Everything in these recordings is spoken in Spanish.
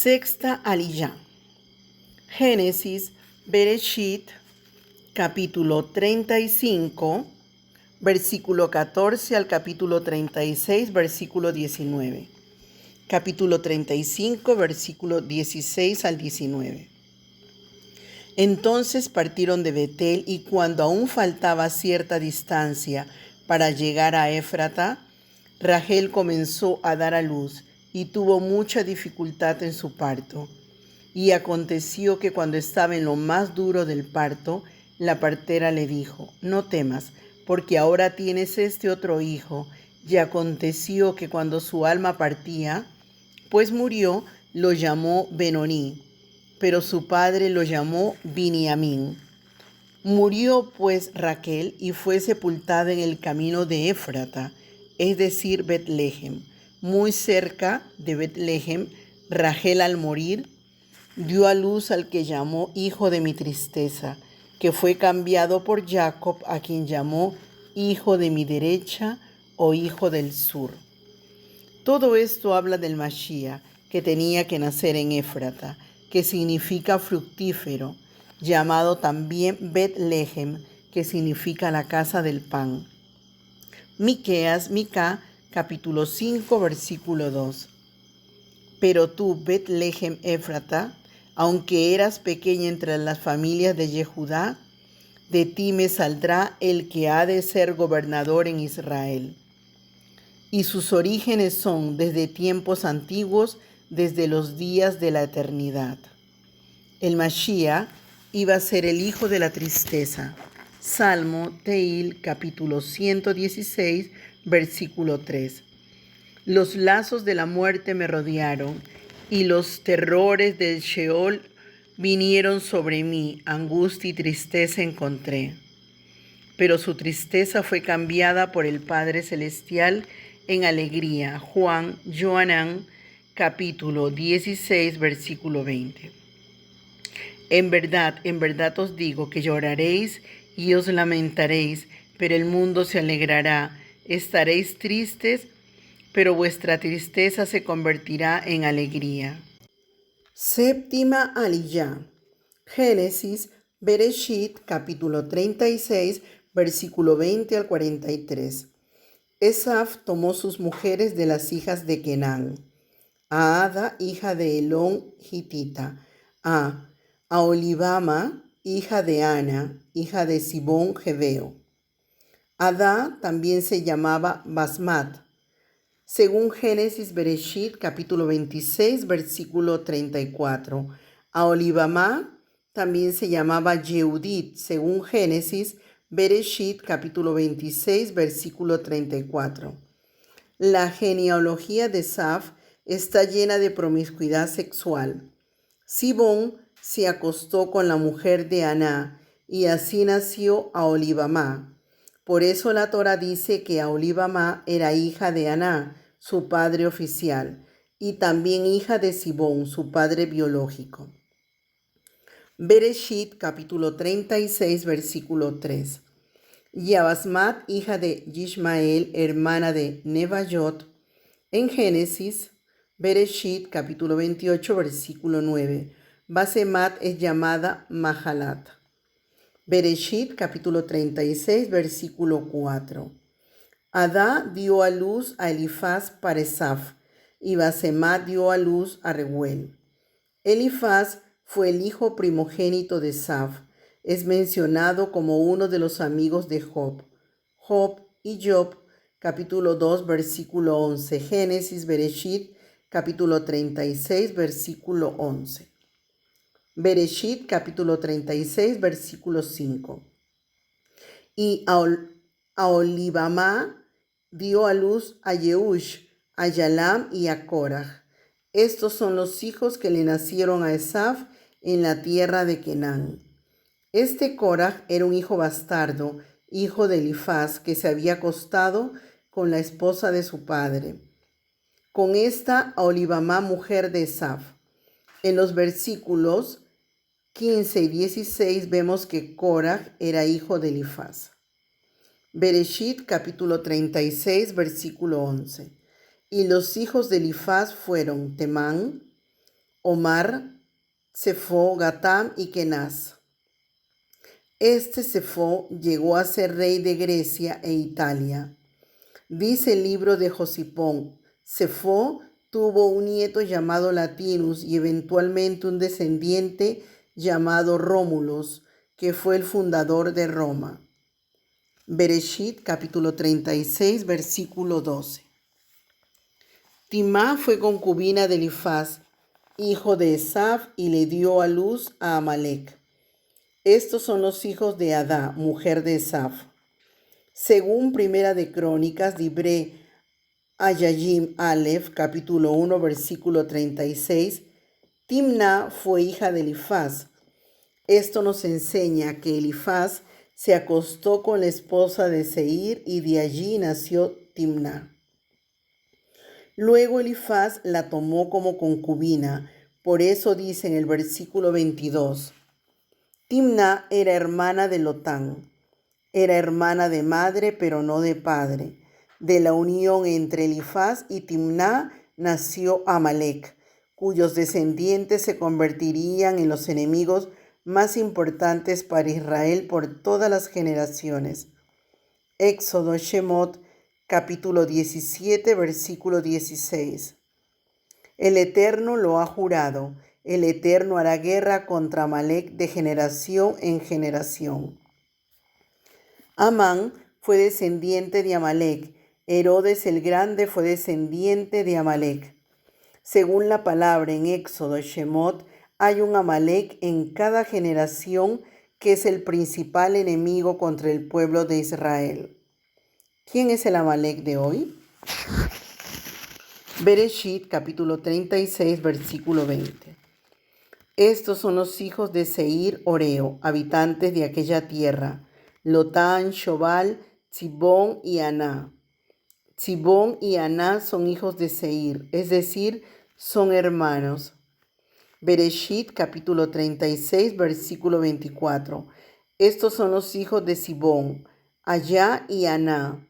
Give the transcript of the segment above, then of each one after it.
Sexta aliyá. Génesis, Bereshit, capítulo 35, versículo 14 al capítulo 36, versículo 19. Capítulo 35, versículo 16 al 19. Entonces partieron de Betel, y cuando aún faltaba cierta distancia para llegar a Éfrata, Rachel comenzó a dar a luz y tuvo mucha dificultad en su parto. Y aconteció que cuando estaba en lo más duro del parto, la partera le dijo: no temas, porque ahora tienes este otro hijo. Y aconteció que cuando su alma partía, pues murió, lo llamó Benoní, pero su padre lo llamó Biniamín. Murió pues Raquel y fue sepultada en el camino de Éfrata, es decir, Betlehem. Muy cerca de Betlehem, Rachel al morir dio a luz al que llamó hijo de mi tristeza, que fue cambiado por Jacob, a quien llamó hijo de mi derecha o hijo del sur. Todo esto habla del Mashiach, que tenía que nacer en Éfrata, que significa fructífero, llamado también Betlehem, que significa la casa del pan. Mica, capítulo 5, versículo 2. Pero tú, Betlehem Éfrata, aunque eras pequeña entre las familias de Yehudá, de ti me saldrá el que ha de ser gobernador en Israel. Y sus orígenes son desde tiempos antiguos, desde los días de la eternidad. El Mashiach iba a ser el hijo de la tristeza. Salmo Teil, capítulo 116, versículo 3. Los lazos de la muerte me rodearon, y los terrores del Sheol vinieron sobre mí. Angustia y tristeza encontré. Pero su tristeza fue cambiada por el Padre Celestial en alegría. Juan, Johanán, capítulo 16, versículo 20. En verdad os digo que lloraréis y os lamentaréis, pero el mundo se alegrará. Estaréis tristes, pero vuestra tristeza se convertirá en alegría. Séptima aliyá. Génesis, Bereshit, capítulo 36, versículo 20 al 43. Esaf tomó sus mujeres de las hijas de Kenán: a Ada, hija de Elón, hitita; a Aholibama, hija de Ana, hija de Sibón, jebeo. Adá también se llamaba Basmat, según Génesis, Bereshit, capítulo 26, versículo 34. Aholibama también se llamaba Yehudit, según Génesis, Bereshit, capítulo 26, versículo 34. La genealogía de Saf está llena de promiscuidad sexual. Sibón se acostó con la mujer de Aná, y así nació Aholibama. Por eso la Torá dice que Aholibama era hija de Aná, su padre oficial, y también hija de Sibón, su padre biológico. Bereshit, capítulo 36, versículo 3. Y a Basmat, hija de Yishmael, hermana de Nebayot. En Génesis, Bereshit, capítulo 28, versículo 9. Basemat es llamada Mahalat. Bereshit, capítulo 36, versículo 4. Adá dio a luz a Elifaz para Esaf, y Basemat dio a luz a Reuel. Elifaz fue el hijo primogénito de Esaf. Es mencionado como uno de los amigos de Job. Job y Job, capítulo 2, versículo 11. Génesis, Bereshit, capítulo 36, versículo 11. Bereshit, capítulo 36, versículo 5. Y Aholibama dio a luz a Yeush, a Yalam y a Korah. Estos son los hijos que le nacieron a Esaf en la tierra de Kenán. Este Korah era un hijo bastardo, hijo de Elifaz, que se había acostado con la esposa de su padre, con esta Aholibama, mujer de Esaf. En los versículos 15 y 16 vemos que Korah era hijo de Elifaz. Bereshit, capítulo 36, versículo 11. Y los hijos de Elifaz fueron Temán, Omar, Sefo, Gatam y Kenaz. Este Sefo llegó a ser rey de Grecia e Italia. Dice el libro de Josipón, Sefo tuvo un nieto llamado Latinus y eventualmente un descendiente llamado Rómulos, que fue el fundador de Roma. Bereshit, capítulo 36, versículo 12. Timá fue concubina de Elifaz, hijo de Esaf, y le dio a luz a Amalec. Estos son los hijos de Adá, mujer de Esaf. Según Primera de Crónicas, Dibré Ayayim Aleph, capítulo 1, versículo 36, Timná fue hija de Elifaz. Esto nos enseña que Elifaz se acostó con la esposa de Seir y de allí nació Timná. Luego Elifaz la tomó como concubina, por eso dice en el versículo 22, Timná era hermana de Lotán, era hermana de madre pero no de padre. De la unión entre Elifaz y Timná nació Amalec, cuyos descendientes se convertirían en los enemigos más importantes para Israel por todas las generaciones. Éxodo, Shemot, capítulo 17, versículo 16. El Eterno lo ha jurado, el Eterno hará guerra contra Amalec de generación en generación. Amán fue descendiente de Amalec, Herodes el Grande fue descendiente de Amalec. Según la palabra en Éxodo, Shemot, hay un Amalec en cada generación que es el principal enemigo contra el pueblo de Israel. ¿Quién es el Amalec de hoy? Bereshit, capítulo 36, versículo 20. Estos son los hijos de Seir Oreo, habitantes de aquella tierra, Lotán, Shobal, Tzibón y Aná. Tzibón y Aná son hijos de Seir, es decir, son hermanos. Bereshit, capítulo 36, versículo 24. Estos son los hijos de Tzibón, Allá y Aná.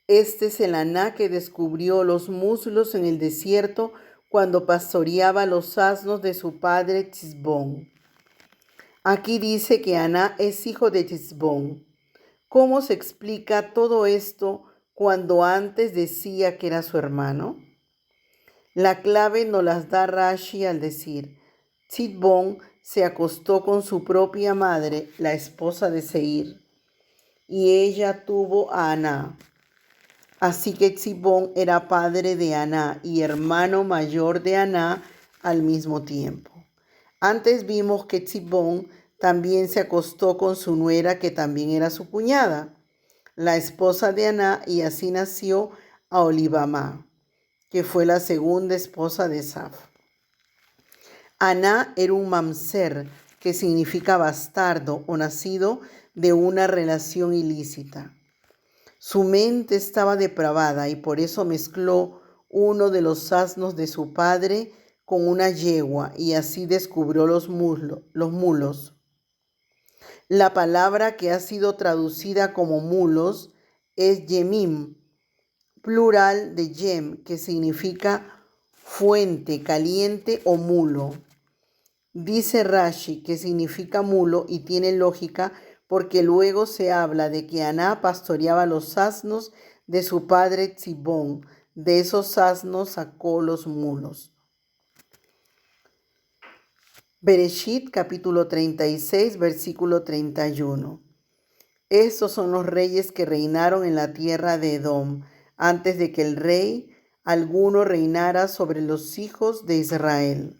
Este es el Aná que descubrió los muslos en el desierto cuando pastoreaba los asnos de su padre Tzibón. Aquí dice que Aná es hijo de Tzibón. ¿Cómo se explica todo esto cuando antes decía que era su hermano? La clave nos las da Rashi al decir, Tzibón se acostó con su propia madre, la esposa de Seir, y ella tuvo a Aná. Así que Tzibón era padre de Aná y hermano mayor de Aná al mismo tiempo. Antes vimos que Tzibón también se acostó con su nuera, que también era su cuñada, la esposa de Aná, y así nació Aholibamá, que fue la segunda esposa de Esaf. Aná era un mamzer, que significa bastardo o nacido de una relación ilícita. Su mente estaba depravada y por eso mezcló uno de los asnos de su padre con una yegua y así descubrió los mulos. La palabra que ha sido traducida como mulos es yemim, plural de yem, que significa fuente, caliente o mulo. Dice Rashi que significa mulo y tiene lógica porque luego se habla de que Aná pastoreaba los asnos de su padre Tzibón. De esos asnos sacó los mulos. Bereshit, capítulo 36, versículo 31. Estos son los reyes que reinaron en la tierra de Edom, antes de que el rey alguno reinara sobre los hijos de Israel.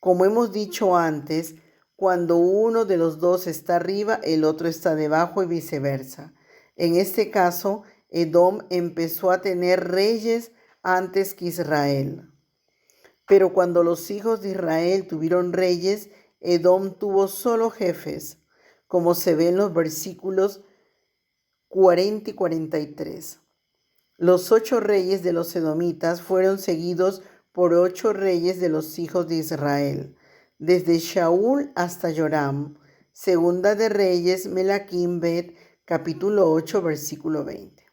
Como hemos dicho antes, cuando uno de los dos está arriba, el otro está debajo y viceversa. En este caso, Edom empezó a tener reyes antes que Israel. Pero cuando los hijos de Israel tuvieron reyes, Edom tuvo solo jefes, como se ve en los versículos 40 y 43. Los 8 reyes de los edomitas fueron seguidos por 8 reyes de los hijos de Israel, desde Shaul hasta Joram. Segunda de Reyes, Melaquim Bet, capítulo 8, versículo 20.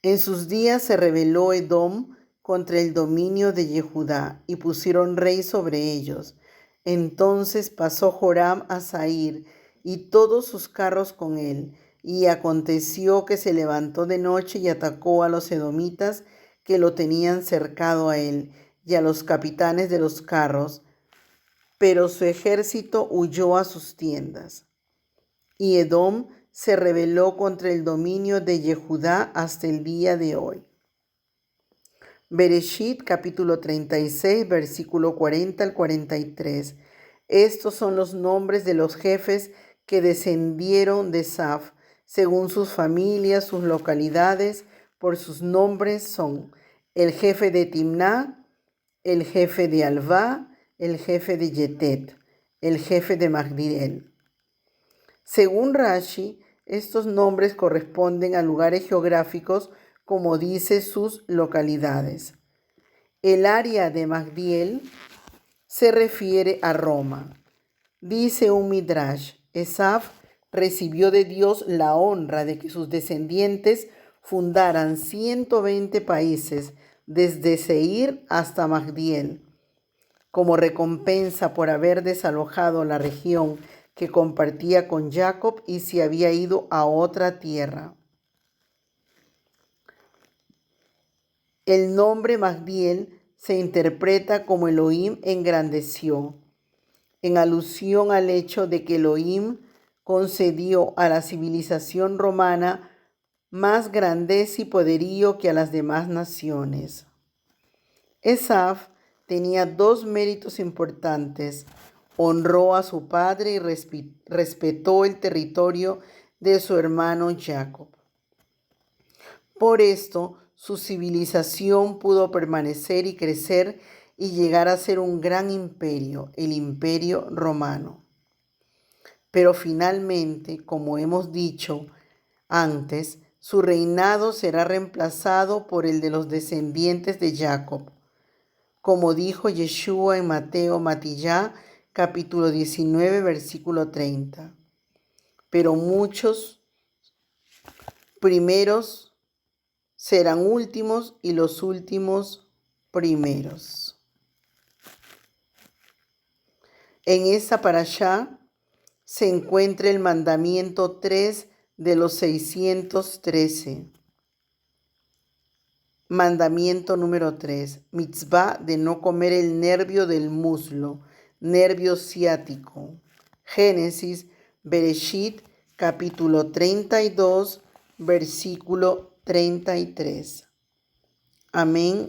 En sus días se rebeló Edom contra el dominio de Yehudá y pusieron rey sobre ellos. Entonces pasó Joram a Zair y todos sus carros con él. Y aconteció que se levantó de noche y atacó a los edomitas que lo tenían cercado a él y a los capitanes de los carros, pero su ejército huyó a sus tiendas. Y Edom se rebeló contra el dominio de Yehudá hasta el día de hoy. Bereshit capítulo 36, versículo 40 al 43. Estos son los nombres de los jefes que descendieron de Saf, según sus familias, sus localidades, por sus nombres son el jefe de Timná, el jefe de Alvá, el jefe de Yetet, el jefe de Magdiel. Según Rashi, estos nombres corresponden a lugares geográficos como dice sus localidades. El área de Magdiel se refiere a Roma. Dice un Midrash, Esaf recibió de Dios la honra de que sus descendientes fundaran 120 países desde Seir hasta Magdiel, como recompensa por haber desalojado la región que compartía con Jacob y se había ido a otra tierra. El nombre Magdiel se interpreta como Elohim engrandeció, en alusión al hecho de que Elohim concedió a la civilización romana más grandeza y poderío que a las demás naciones. Esaf tenía dos méritos importantes. Honró a su padre y respetó el territorio de su hermano Jacob. Por esto, su civilización pudo permanecer y crecer y llegar a ser un gran imperio, el Imperio Romano. Pero finalmente, como hemos dicho antes, su reinado será reemplazado por el de los descendientes de Jacob, como dijo Yeshua en Mateo capítulo 19, versículo 30. Pero muchos primeros serán últimos y los últimos primeros. En esta parashá se encuentra el mandamiento 3 de los 613. Mandamiento número 3. Mitzvah de no comer el nervio del muslo, nervio ciático. Génesis, Bereshit, capítulo 32, versículo 33. Amén.